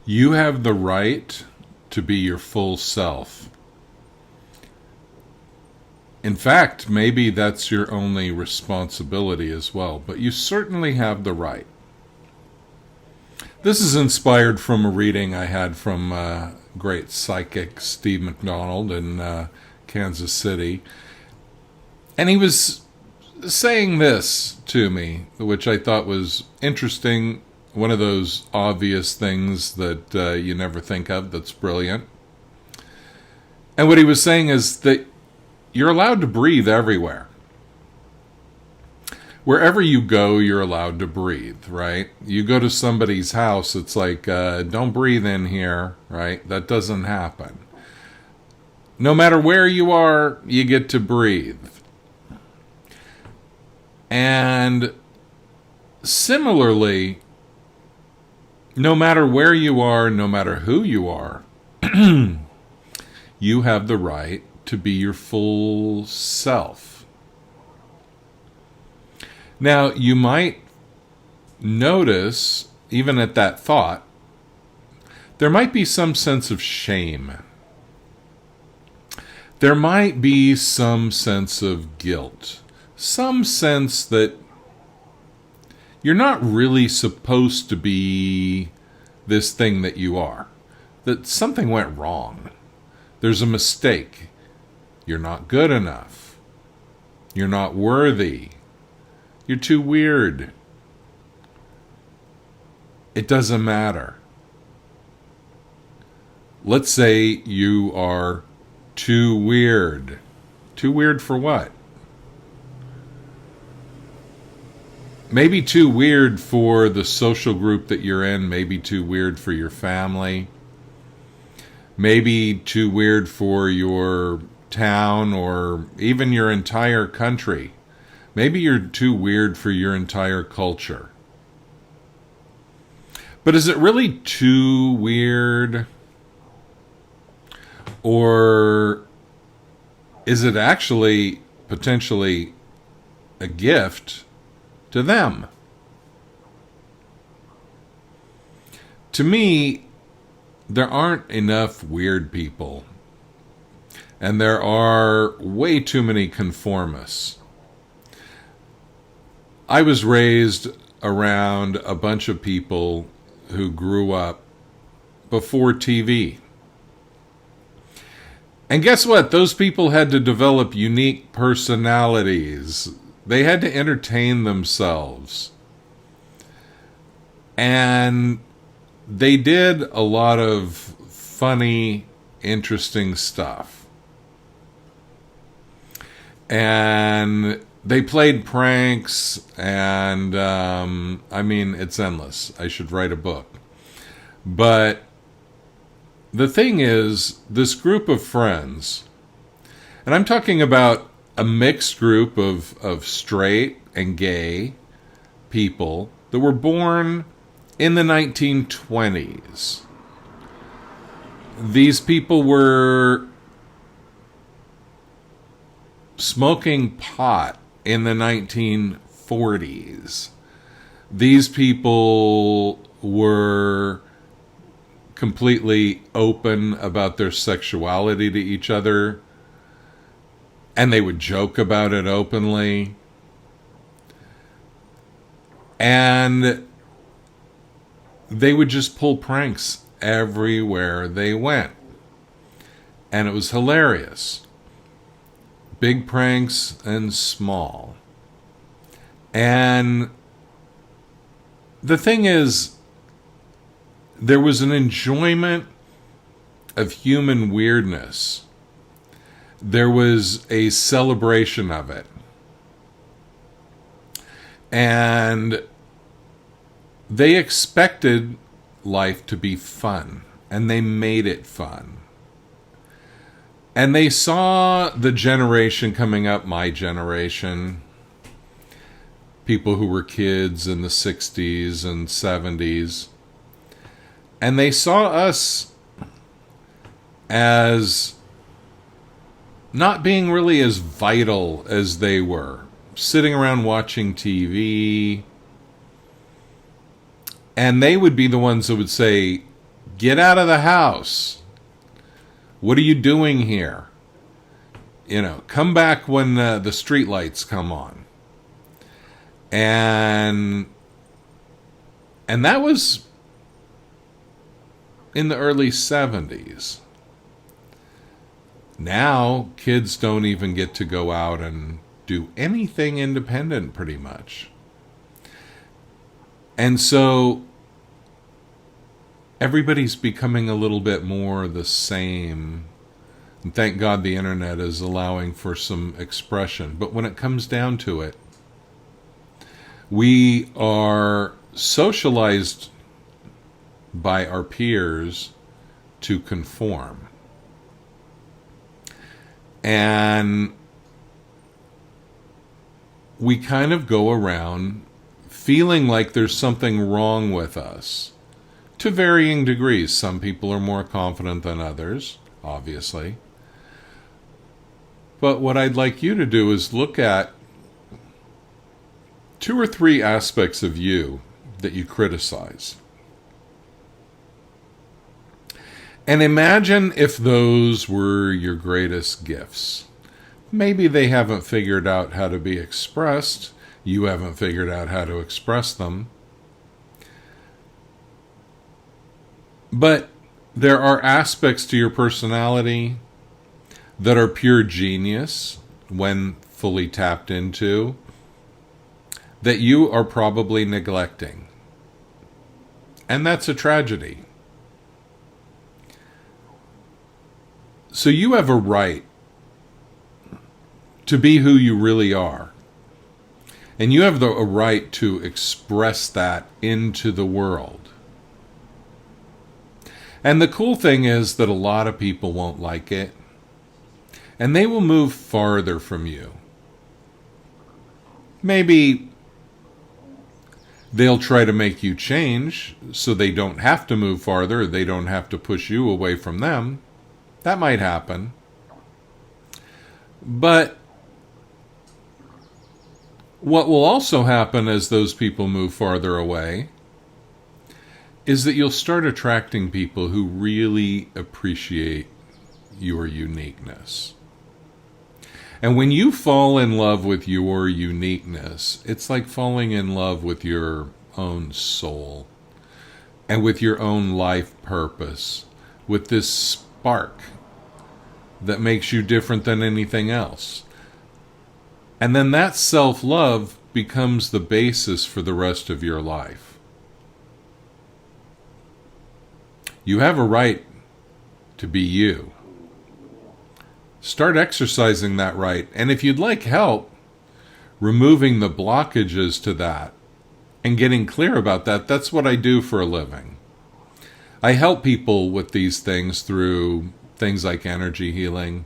You have the right to be your full self. In fact, maybe that's your only responsibility as well, but you certainly have the right. This is inspired from a reading I had from great psychic Steve McDonald in Kansas City. And he was saying this to me, which I thought was interesting. One of those obvious things that you never think of that's brilliant. And what he was saying is that you're allowed to breathe everywhere. Wherever you go, you're allowed to breathe, right? You go to somebody's house, it's like, don't breathe in here, right? That doesn't happen. No matter where you are, you get to breathe. And similarly, no matter where you are, no matter who you are, you have the right to be your full self. Now, you might notice, even at that thought, there might be some sense of shame. There might be some sense of guilt. Some sense that you're not really supposed to be this thing that you are. That something went wrong. There's a mistake. You're not good enough. You're not worthy. You're too weird. It doesn't matter. Let's say you are too weird. Too weird for what? Maybe too weird for the social group that you're in. Maybe too weird for your family. Maybe too weird for your town or even your entire country. Maybe you're too weird for your entire culture. But is it really too weird? Or is it actually potentially a gift to them? To me, there aren't enough weird people. And there are way too many conformists. I was raised around a bunch of people who grew up before TV. And guess what? Those people had to develop unique personalities. They had to entertain themselves. And they did a lot of funny, interesting stuff. And they played pranks, and I mean, it's endless. I should write a book. But the thing is, this group of friends, and I'm talking about a mixed group of straight and gay people that were born in the 1920s. These people were smoking pot in the 1940s. These people were completely open about their sexuality to each other, and they would joke about it openly. And they would just pull pranks everywhere they went. And it was hilarious. Big pranks and small. And the thing is, there was an enjoyment of human weirdness. There was a celebration of it. And they expected life to be fun. And they made it fun. And they saw the generation coming up, my generation, people who were kids in the 60s and 70s. And they saw us as not being really as vital as they were. Sitting around watching TV. And they would be the ones that would say, Get out of the house. What are you doing here? Come back when the street lights come on. And that was in the early 70s. Now, kids don't even get to go out and do anything independent, pretty much. And so, everybody's becoming a little bit more the same. And thank God the internet is allowing for some expression. But when it comes down to it, we are socialized by our peers to conform. And we kind of go around feeling like there's something wrong with us to varying degrees. Some people are more confident than others, obviously. But what I'd like you to do is look at 2 or 3 aspects of you that you criticize. And imagine if those were your greatest gifts. Maybe they haven't figured out how to be expressed. You haven't figured out how to express them. But there are aspects to your personality that are pure genius when fully tapped into that you are probably neglecting. And that's a tragedy. So you have a right to be who you really are. And you have a right to express that into the world. And the cool thing is that a lot of people won't like it. And they will move farther from you. Maybe they'll try to make you change so they don't have to move farther, or they don't have to push you away from them. That might happen. But what will also happen as those people move farther away is that you'll start attracting people who really appreciate your uniqueness. And when you fall in love with your uniqueness, it's like falling in love with your own soul and with your own life purpose, with this spark that makes you different than anything else. And then that self-love becomes the basis for the rest of your life. You have a right to be you. Start exercising that right. And if you'd like help removing the blockages to that and getting clear about that, that's what I do for a living. I help people with these things through things like energy healing,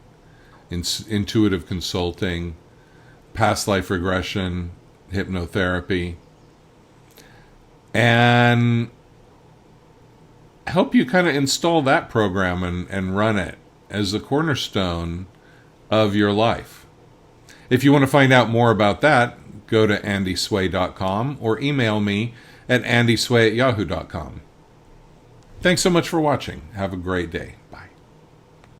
intuitive consulting, past life regression, hypnotherapy, and help you kind of install that program and run it as the cornerstone of your life. If you want to find out more about that, go to andysway.com or email me at andysway@yahoo.com. Thanks so much for watching. Have a great day.